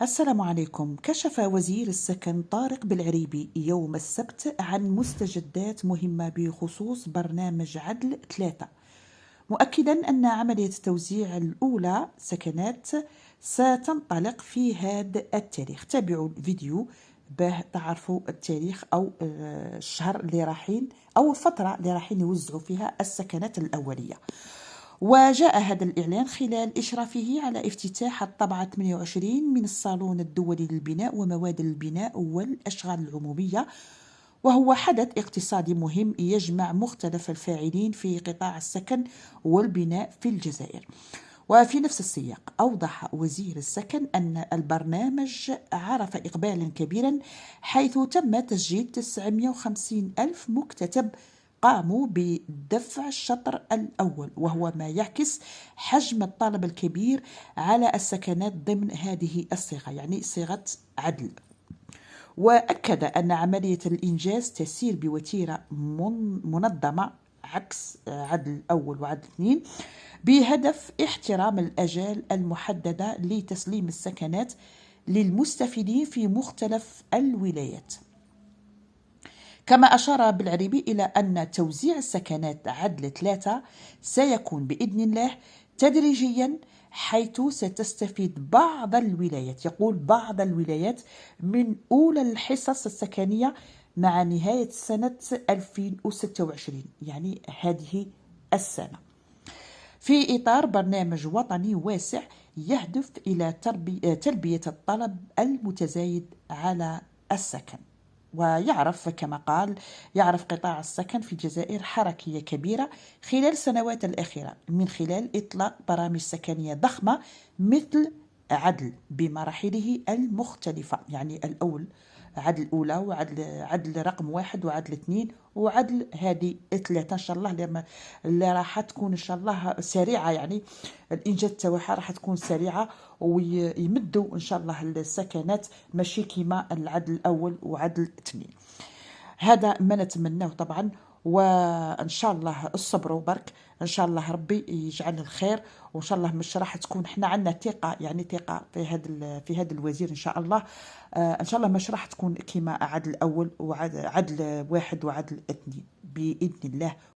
السلام عليكم. كشف وزير السكن طارق بالعريبي يوم السبت عن مستجدات مهمة بخصوص برنامج عدل 3، مؤكدا أن عملية التوزيع الأولى سكنات ستنطلق في هذا التاريخ. تابعوا الفيديو باه تعرفوا التاريخ أو الشهر اللي راحين أو الفترة اللي راحين يوزعوا فيها السكنات الأولية. وجاء هذا الإعلان خلال إشرافه على افتتاح الطبعة 28 من الصالون الدولي للبناء ومواد البناء والأشغال العمومية، وهو حدث اقتصادي مهم يجمع مختلف الفاعلين في قطاع السكن والبناء في الجزائر. وفي نفس السياق أوضح وزير السكن أن البرنامج عرف إقبالا كبيرا، حيث تم تسجيل 950 ألف مكتتب قاموا بدفع الشطر الأول، وهو ما يعكس حجم الطلب الكبير على السكنات ضمن هذه الصيغة، يعني صيغة عدل. وأكد أن عملية الإنجاز تسير بوتيرة منظمة عكس عدل أول وعدل 2، بهدف احترام الأجال المحددة لتسليم السكنات للمستفيدين في مختلف الولايات. كما أشار بالعريبي إلى أن توزيع السكنات عدل 3 سيكون بإذن الله تدريجيا، حيث ستستفيد بعض الولايات، يقول بعض الولايات، من أولى الحصص السكنية مع نهاية سنة 2026، يعني هذه السنة، في إطار برنامج وطني واسع يهدف إلى تلبية الطلب المتزايد على السكن. ويعرف كما قال يعرف قطاع السكن في الجزائر حركية كبيرة خلال السنوات الأخيرة من خلال إطلاق برامج سكنية ضخمة مثل عدل بمراحله المختلفة، يعني الأول عدل الأولى عدل رقم 1 وعدل 2 وعدل هذه 3 إن شاء الله، اللي راح تكون إن شاء الله سريعة، يعني الإنجاز تاعها راح تكون سريعة، ويمدوا إن شاء الله السكنات ماشي كيما العدل الأول وعدل 2. هذا ما نتمناه طبعا، وان شاء الله الصبروا برك، ان شاء الله ربي يجعل الخير، وان شاء الله مش راح تكون احنا عندنا ثقه، يعني ثقه في هذا الوزير ان شاء الله. ان شاء الله مش راح تكون كما عدل الاول وعدل 1 وعدل 2 باذن الله.